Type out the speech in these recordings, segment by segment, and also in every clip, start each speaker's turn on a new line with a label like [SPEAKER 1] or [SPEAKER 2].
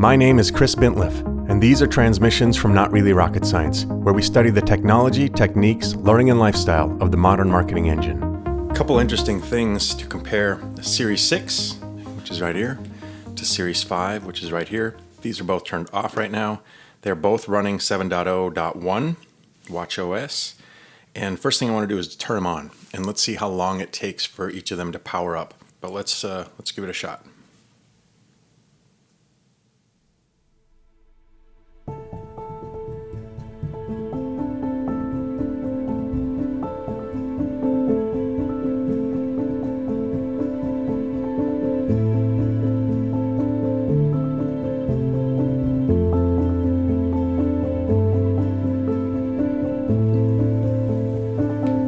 [SPEAKER 1] My name is Chris Bintliff, and these are transmissions from Not Really Rocket Science, where we study the technology, techniques, learning, and lifestyle of the modern marketing engine. A couple interesting things to compare Series 6, which is right here, to Series 5, which is right here. These are both turned off right now. They're both running 7.0.1 WatchOS. And first thing I want to do is turn them on, and let's see how long it takes for each of them to power up. But let's give it a shot.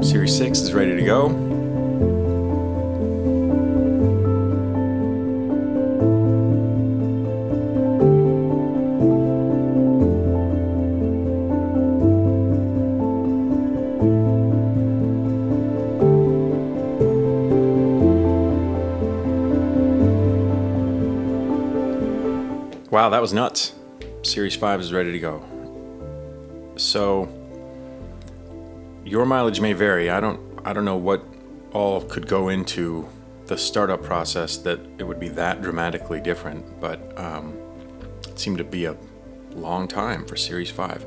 [SPEAKER 1] Series 6 is ready to go. Wow, that was nuts. Series 5 is ready to go. So your mileage may vary. I don't know what all could go into the startup process that it would be that dramatically different, but it seemed to be a long time for Series 5.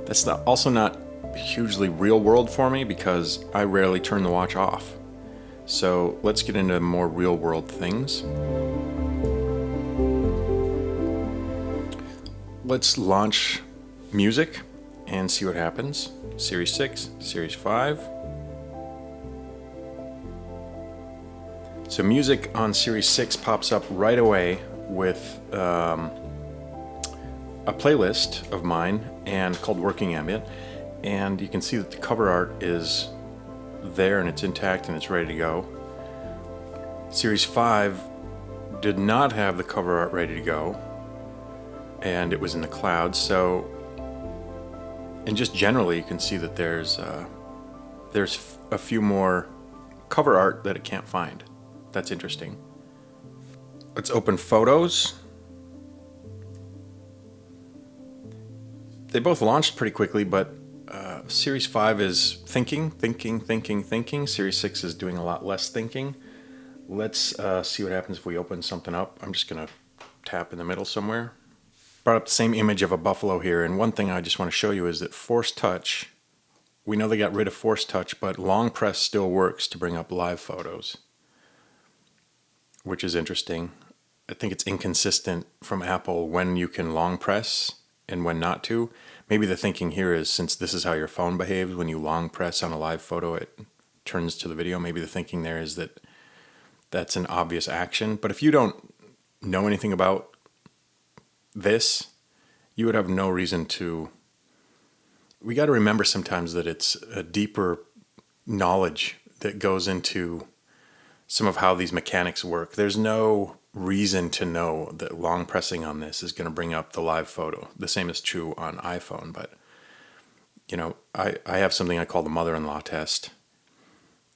[SPEAKER 1] That's also not hugely real world for me because I rarely turn the watch off. So let's get into more real world things. Let's launch music and see what happens. Series 6, Series 5. So music on Series 6 pops up right away with a playlist of mine and called Working Ambient. And you can see that the cover art is there and it's intact and it's ready to go. Series 5 did not have the cover art ready to go, and it was in the cloud. So, and just generally, you can see that there's a few more cover art that it can't find. That's interesting. Let's open Photos. They both launched pretty quickly, but Series 5 is thinking. Series 6 is doing a lot less thinking. Let's see what happens if we open something up. I'm just gonna tap in the middle somewhere. Brought up the same image of a buffalo here, and one thing I just want to show you is that Force Touch, we know they got rid of Force Touch, but long press still works to bring up live photos, which is interesting. I think it's inconsistent from Apple when you can long press and when not to. Maybe the thinking here is, since this is how your phone behaves, when you long press on a live photo, it turns to the video. Maybe the thinking there is that that's an obvious action. But if you don't know anything about this, you would have no reason to. We got to remember sometimes that it's a deeper knowledge that goes into some of how these mechanics work. There's no reason to know that long pressing on this is going to bring up the live photo. The same is true on iPhone, but you know, I have something I call the mother-in-law test.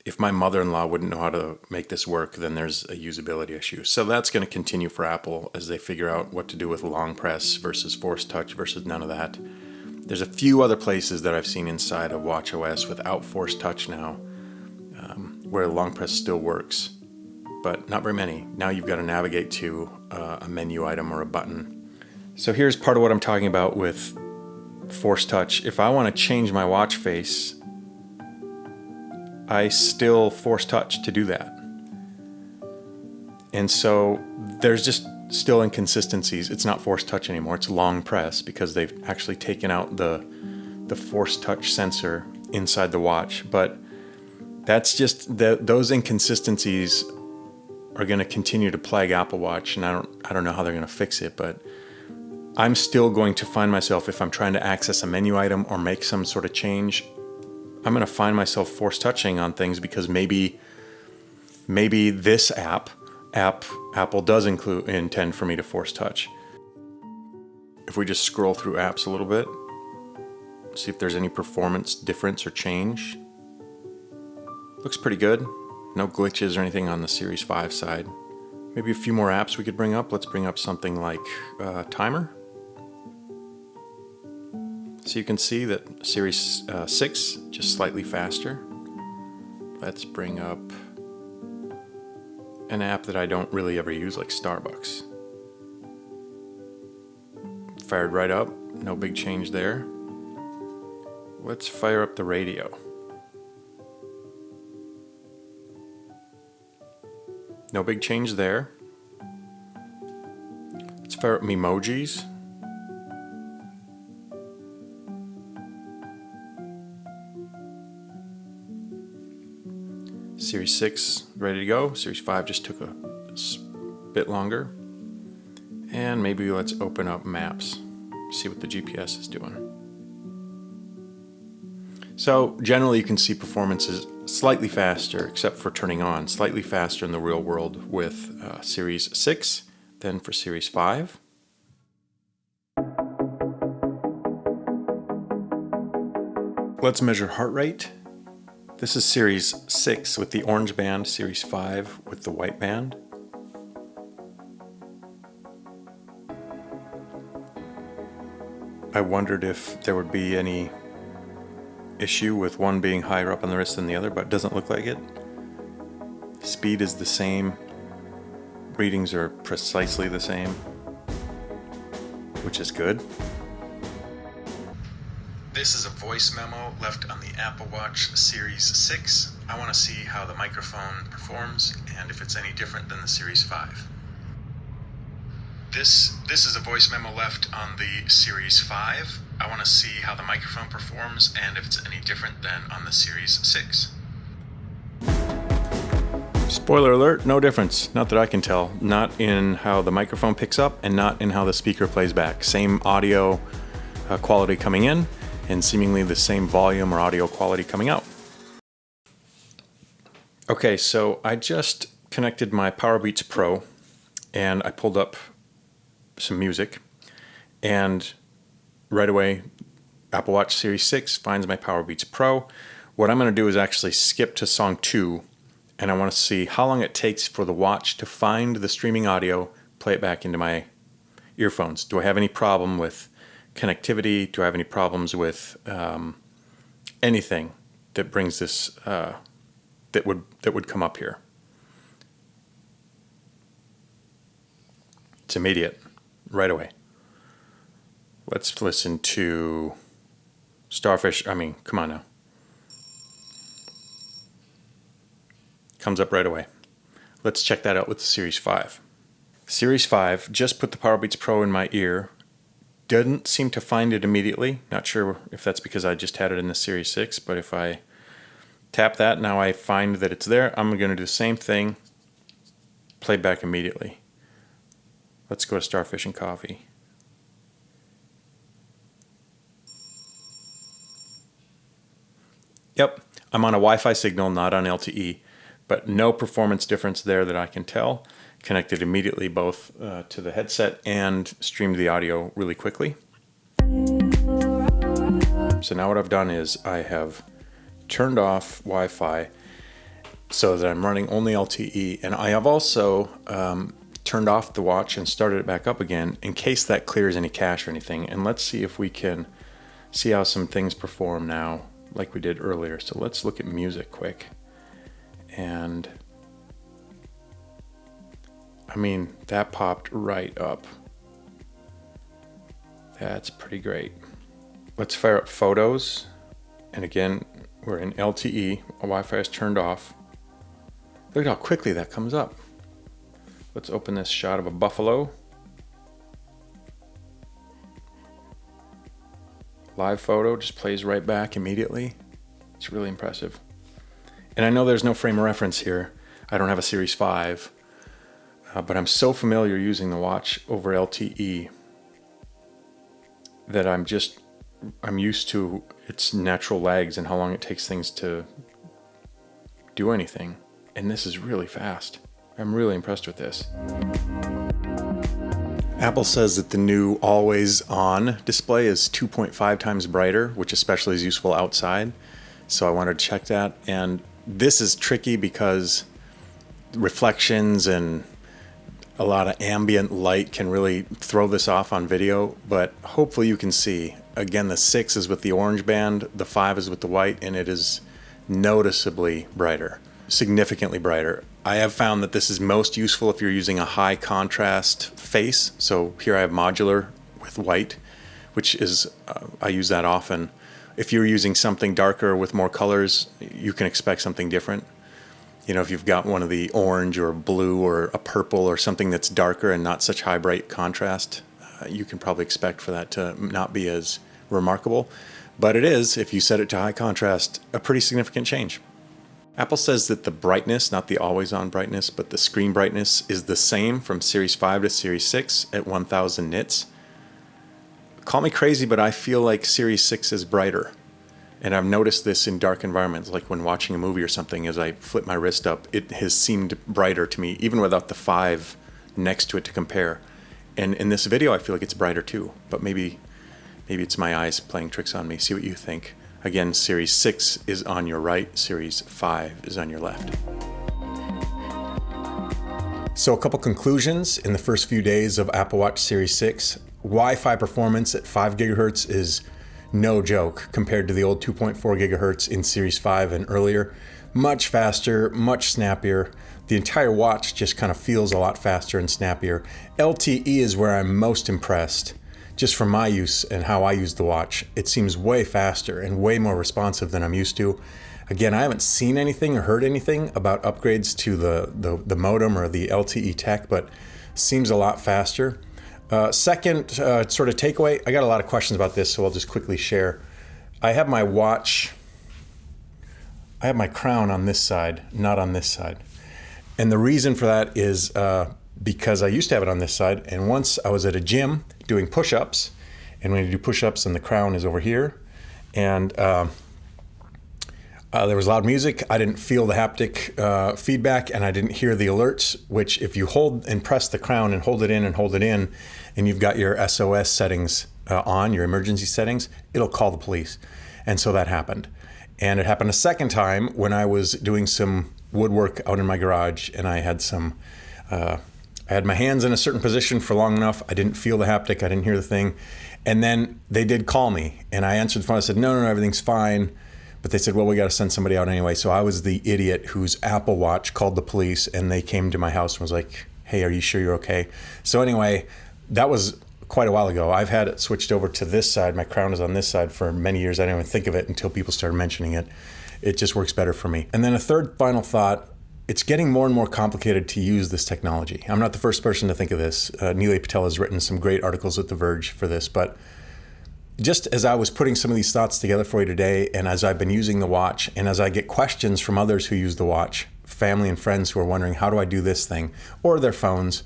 [SPEAKER 1] If my mother-in-law wouldn't know how to make this work, then there's a usability issue. So that's going to continue for Apple as they figure out what to do with long press versus Force Touch versus none of that. There's a few other places that I've seen inside of WatchOS without Force Touch now, where long press still works, but not very many. Now you've got to navigate to a menu item or a button. So here's part of what I'm talking about with Force Touch. If I want to change my watch face, I still Force Touch to do that. And so there's just still inconsistencies. It's not Force Touch anymore, it's long press, because they've actually taken out the Force Touch sensor inside the watch. But that's just, those inconsistencies are going to continue to plague Apple Watch, and I don't know how they're going to fix it, but I'm still going to find myself, if I'm trying to access a menu item or make some sort of change, I'm going to find myself Force Touching on things, because maybe this app Apple does intend for me to Force Touch. If we just scroll through apps a little bit, see if there's any performance difference or change. Looks pretty good. No glitches or anything on the Series 5 side. Maybe a few more apps we could bring up. Let's bring up something like Timer. So you can see that Series 6, just slightly faster. Let's bring up an app that I don't really ever use, like Starbucks. Fired right up, no big change there. Let's fire up the radio. No big change there. Let's fire up Memojis. Series 6 ready to go. Series 5 just took a bit longer. And maybe let's open up Maps, see what the GPS is doing. So generally you can see performance is slightly faster, except for turning on, slightly faster in the real world with Series 6 than for Series 5. Let's measure heart rate. This is Series 6 with the orange band, Series 5 with the white band. I wondered if there would be any issue with one being higher up on the wrist than the other, but it doesn't look like it. Speed is the same. Readings are precisely the same, which is good. This is a voice memo left on the Apple Watch Series 6. I want to see how the microphone performs and if it's any different than the Series 5. This is a voice memo left on the Series 5. I want to see how the microphone performs and if it's any different than on the Series 6. Spoiler alert, no difference. Not that I can tell. Not in how the microphone picks up and not in how the speaker plays back. Same audio quality coming in and seemingly the same volume or audio quality coming out. Okay, so I just connected my Powerbeats Pro and I pulled up some music, and right away Apple Watch Series 6 finds my Powerbeats Pro. What I'm going to do is actually skip to song 2, and I want to see how long it takes for the watch to find the streaming audio, play it back into my earphones. Do I have any problem with connectivity? Do I have any problems with anything that brings this that would come up here? It's immediate. Right away. Let's listen to Starfish. Come on now. Comes up right away. Let's check that out with the Series 5. Series 5, just put the Powerbeats Pro in my ear. Didn't seem to find it immediately. Not sure if that's because I just had it in the Series 6, but if I tap that, now I find that it's there. I'm going to do the same thing. Play back immediately. Let's go to Starfish and Coffee. Yep, I'm on a Wi-Fi signal, not on LTE, but no performance difference there that I can tell. Connected immediately both to the headset and streamed the audio really quickly. So now what I've done is I have turned off Wi-Fi so that I'm running only LTE, and I have also turned off the watch and started it back up again in case that clears any cache or anything. And let's see if we can see how some things perform now like we did earlier. So let's look at music quick. And that popped right up. That's pretty great. Let's fire up photos. And again, we're in LTE. Wi-Fi is turned off. Look at how quickly that comes up. Let's open this shot of a buffalo. Live photo just plays right back immediately. It's really impressive. And I know there's no frame of reference here. I don't have a Series 5, but I'm so familiar using the watch over LTE that I'm used to its natural lags and how long it takes things to do anything. And this is really fast. I'm really impressed with this. Apple says that the new always on display is 2.5 times brighter, which especially is useful outside. So I wanted to check that. And this is tricky because reflections and A lot of ambient light can really throw this off on video, but hopefully you can see. Again, the 6 is with the orange band, the 5 is with the white, and it is noticeably brighter, significantly brighter. I have found that this is most useful if you're using a high contrast face. So here I have modular with white, which is, I use that often. If you're using something darker with more colors, you can expect something different. You know, if you've got one of the orange or blue or a purple or something that's darker and not such high bright contrast, you can probably expect for that to not be as remarkable. But it is, if you set it to high contrast, a pretty significant change. Apple says that the brightness, not the always-on brightness, but the screen brightness is the same from Series 5 to Series 6 at 1000 nits. Call me crazy, but I feel like Series 6 is brighter. And I've noticed this in dark environments, like when watching a movie or something, as I flip my wrist up, it has seemed brighter to me, even without the 5 next to it to compare. And in this video, I feel like it's brighter too, but maybe it's my eyes playing tricks on me. See what you think. Again, Series 6 is on your right, Series 5 is on your left. So a couple conclusions in the first few days of Apple Watch Series 6. Wi-Fi performance at 5 gigahertz is no joke compared to the old 2.4 gigahertz in Series 5 and earlier. Much faster, much snappier. The entire watch just kind of feels a lot faster and snappier. LTE is where I'm most impressed. Just from my use and how I use the watch, it seems way faster and way more responsive than I'm used to. Again, I haven't seen anything or heard anything about upgrades to the modem or the LTE tech, but seems a lot faster. Second sort of takeaway, I got a lot of questions about this, so I'll just quickly share. I have my watch, I have my crown on this side, not on this side. And the reason for that is because I used to have it on this side, and once I was at a gym doing push-ups, and when you do push-ups and the crown is over here, and there was loud music, I didn't feel the haptic feedback, and I didn't hear the alerts, which if you hold and press the crown and hold it in, and you've got your SOS settings on, your emergency settings, it'll call the police. And so that happened. And it happened a second time when I was doing some woodwork out in my garage, and I had I had my hands in a certain position for long enough. I didn't feel the haptic. I didn't hear the thing. And then they did call me, and I answered the phone. I said, no, everything's fine. But they said, well, we got to send somebody out anyway. So I was the idiot whose Apple Watch called the police, and they came to my house and was like, hey, are you sure you're okay? So anyway, that was quite a while ago. I've had it switched over to this side. My crown is on this side for many years. I didn't even think of it until people started mentioning it. It just works better for me. And then a third final thought, it's getting more and more complicated to use this technology. I'm not the first person to think of this. Nilay Patel has written some great articles at The Verge for this, but just as I was putting some of these thoughts together for you today, and as I've been using the watch, and as I get questions from others who use the watch, family and friends who are wondering, how do I do this thing, or their phones,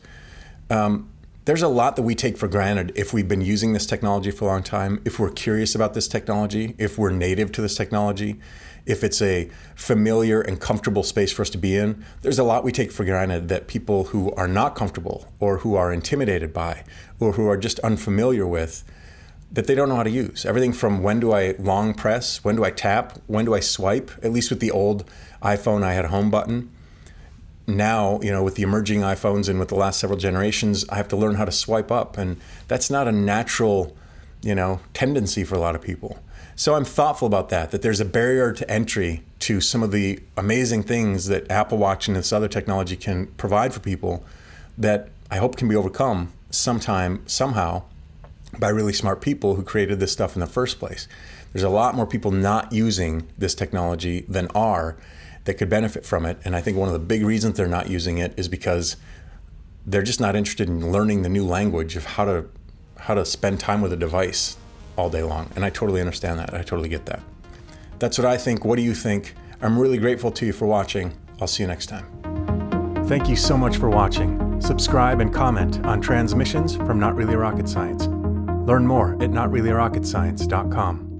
[SPEAKER 1] there's a lot that we take for granted if we've been using this technology for a long time, if we're curious about this technology, if we're native to this technology, if it's a familiar and comfortable space for us to be in. There's a lot we take for granted that people who are not comfortable or who are intimidated by or who are just unfamiliar with, that they don't know how to use. Everything from when do I long press, when do I tap, when do I swipe, at least with the old iPhone I had a home button. Now, with the emerging iPhones and with the last several generations, I have to learn how to swipe up, and that's not a natural, tendency for a lot of people. So I'm thoughtful about that there's a barrier to entry to some of the amazing things that Apple Watch and this other technology can provide for people that I hope can be overcome somehow, by really smart people who created this stuff in the first place. There's a lot more people not using this technology than are that could benefit from it. And I think one of the big reasons they're not using it is because they're just not interested in learning the new language of how to spend time with a device all day long. And I totally understand that. I totally get that. That's what I think. What do you think? I'm really grateful to you for watching. I'll see you next time. Thank you so much for watching. Subscribe and comment on transmissions from Not Really Rocket Science. Learn more at notreallyrocketscience.com.